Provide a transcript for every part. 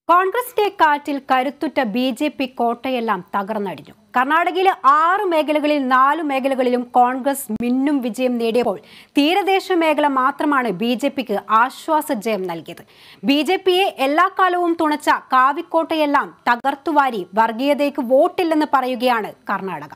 കോൺഗ്രസിന്റെ കാറ്റിൽ കരുത്തുറ്റ ബി.ജെ.പി. കോട്ടയെല്ലാം തകർന്നടിഞ്ഞു. കർണാടകയിലെ 6 മേഖലകളിൽ 4 മേഖലകളിലും കോൺഗ്രസ് മിന്നും വിജയം നേടിയപ്പോൾ തീരദേശ മേഖല മാത്രമാണ് ബി.ജെ.പിക്ക് ആശ്വാസ ജയം നൽകിയത്. ബി.ജെ.പിയെ എല്ലാ കാലവും തുണച്ച കാവിക്കോട്ടയെല്ലാം തകർത്തുവാരി വർഗീയതയ്ക്ക് വോട്ടില്ലെന്ന് പറയുകയാണ് കർണാടക.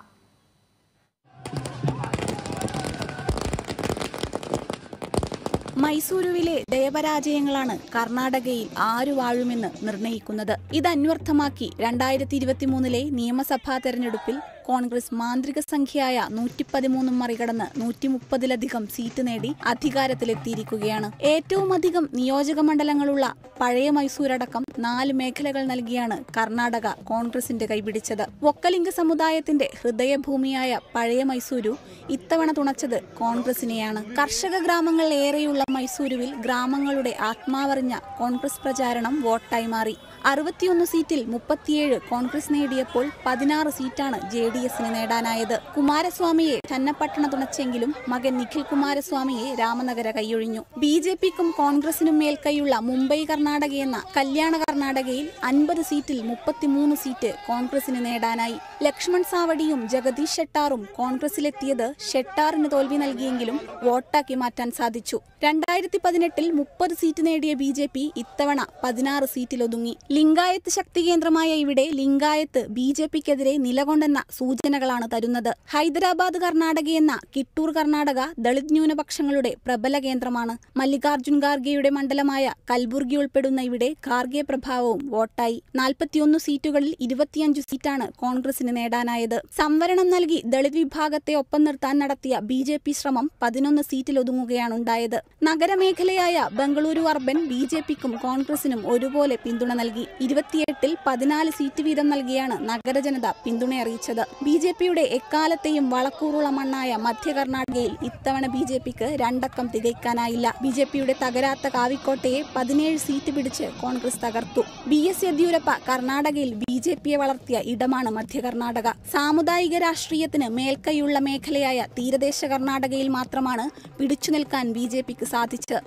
മൈസൂരുവിലെ ജയപരാജയങ്ങളാണ് കർണാടകയിൽ ആരു വാഴുമെന്ന് നിർണയിക്കുന്നത്. ഇത് അന്വർത്ഥമാക്കി 2023 നിയമസഭാ തെരഞ്ഞെടുപ്പിൽ കോൺഗ്രസ് മാന്ത്രിക സംഖ്യയായ 113 മറികടന്ന് 130-ലധികം സീറ്റ് നേടി അധികാരത്തിലെത്തിയിരിക്കുകയാണ്. ഏറ്റവും അധികം നിയോജക മണ്ഡലങ്ങളുള്ള പഴയ മൈസൂരടക്കം 4 മേഖലകൾ നൽകിയാണ് കർണാടക കോൺഗ്രസിന്റെ കൈപിടിച്ചത്. ഒക്കലിംഗ സമുദായത്തിന്റെ ഹൃദയഭൂമിയായ പഴയ മൈസൂരു ഇത്തവണ തുണച്ചത് കോൺഗ്രസിനെയാണ്. കർഷക ഗ്രാമങ്ങൾ ഏറെയുള്ള മൈസൂരുവിൽ ഗ്രാമങ്ങളുടെ ആത്മാവറിഞ്ഞ കോൺഗ്രസ് പ്രചാരണം വോട്ടായി മാറി. 61 സീറ്റിൽ 37 കോൺഗ്രസ് നേടിയപ്പോൾ 16 സീറ്റാണ് ജെ.ഡി.എസിന് നേടാനായത്. കുമാരസ്വാമിയെ ചന്നപ്പട്ടണ തുണച്ചെങ്കിലും മകൻ നിഖിൽ കുമാരസ്വാമിയെ രാമനഗര കൈയൊഴിഞ്ഞു. ബി.ജെ.പിക്കും കോൺഗ്രസിനും മേൽക്കൈയുള്ള മുംബൈ കർണാടക എന്ന കല്യാണ കർണാടകയിൽ 50 സീറ്റിൽ 33 സീറ്റ് കോൺഗ്രസിന് നേടാനായി. ലക്ഷ്മൺ സാവടിയും ജഗദീഷ് ഷെട്ടാറും കോൺഗ്രസിലെത്തിയത് ഷെട്ടാറിന് തോൽവി നൽകിയെങ്കിലും വോട്ടാക്കി മാറ്റാൻ സാധിച്ചു. 2018 30 സീറ്റ് നേടിയ ബി.ജെ.പി. ഇത്തവണ 16 സീറ്റിലൊതുങ്ങി. ലിംഗായത്ത് ശക്തി കേന്ദ്രമായ ഇവിടെ ലിംഗായത്ത് ബി.ജെ.പിക്കെതിരെ നിലകൊണ്ടെന്ന സൂചനകളാണ് തരുന്നത്. ഹൈദരാബാദ് കർണാടക എന്ന കിട്ടൂർ കർണാടക ദളിത് ന്യൂനപക്ഷങ്ങളുടെ പ്രബല കേന്ദ്രമാണ്. മല്ലികാർജുൻ ഖാർഗെയുടെ മണ്ഡലമായ കൽബുർഗി ഉൾപ്പെടുന്ന ഇവിടെ ഖാർഗെ പ്രഭാവവും വോട്ടായി. 41 സീറ്റുകളിൽ 25 സീറ്റാണ് കോൺഗ്രസിന് നേടാനായത്. സംവരണം നൽകി ദളിത് വിഭാഗത്തെ ഒപ്പം നിർത്താൻ നടത്തിയ ബി.ജെ.പി. ശ്രമം 11 സീറ്റിലൊതുങ്ങുകയാണുണ്ടായത്. നഗരമേഖലയായ ബംഗളൂരു അർബൻ ബി.ജെ.പിക്കും കോൺഗ്രസിനും ഒരുപോലെ പിന്തുണ നൽകി. 28-ൽ 14 സീറ്റ് വീതം നൽകിയാണ് നഗരജനത പിന്തുണയറിയിച്ചത്. ബി.ജെ.പിയുടെ എക്കാലത്തെയും വളക്കൂറുള്ള മണ്ണായ മധ്യ കർണാടകയിൽ ഇത്തവണ ബി.ജെ.പിക്ക് 2 അക്കം തികയ്ക്കാനായില്ല. ബി.ജെ.പിയുടെ തകരാത്ത കാവിക്കോട്ടയെ 17 സീറ്റ് പിടിച്ച് കോൺഗ്രസ് തകർത്തു. ബി.എസ്. യെദ്യൂരപ്പ കർണാടകയിൽ ബി.ജെ.പിയെ വളർത്തിയ ഇടമാണ് മധ്യ കർണാടക. സാമുദായിക രാഷ്ട്രീയത്തിന് മേൽക്കൈയുള്ള മേഖലയായ തീരദേശ കർണാടകയിൽ മാത്രമാണ് പിടിച്ചു നിൽക്കാൻ ബി.ജെ.പിക്ക് സാധിച്ചത്.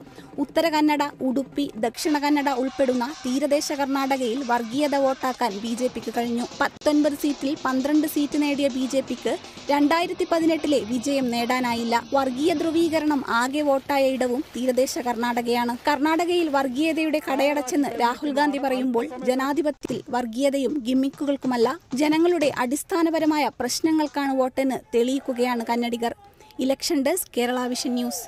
ഉത്തര കന്നഡ, ഉടുപ്പി, ദക്ഷിണ കന്നഡ ഉൾപ്പെടുന്ന തീരദേശ കർണാടകയിൽ വർഗീയത വോട്ടാക്കാൻ ബി.ജെ.പിക്ക് കഴിഞ്ഞു. 19 സീറ്റിൽ 12 സീറ്റ് നേടിയ ബി.ജെ.പിക്ക് 2018 വിജയം നേടാനായില്ല. വർഗീയ ധ്രുവീകരണം ആകെ വോട്ടായ ഇടവും തീരദേശ കർണാടകയാണ്. കർണാടകയിൽ വർഗീയതയുടെ കടയടച്ചെന്ന് രാഹുൽ ഗാന്ധി പറയുമ്പോൾ ജനാധിപത്യത്തിൽ വർഗീയതയും ഗിമ്മിക്കുകൾക്കുമല്ല, ജനങ്ങളുടെ അടിസ്ഥാനപരമായ പ്രശ്നങ്ങൾക്കാണ് വോട്ടെന്ന് തെളിയിക്കുകയാണ് കന്നഡിഗർ. Election desk, Kerala Vision news.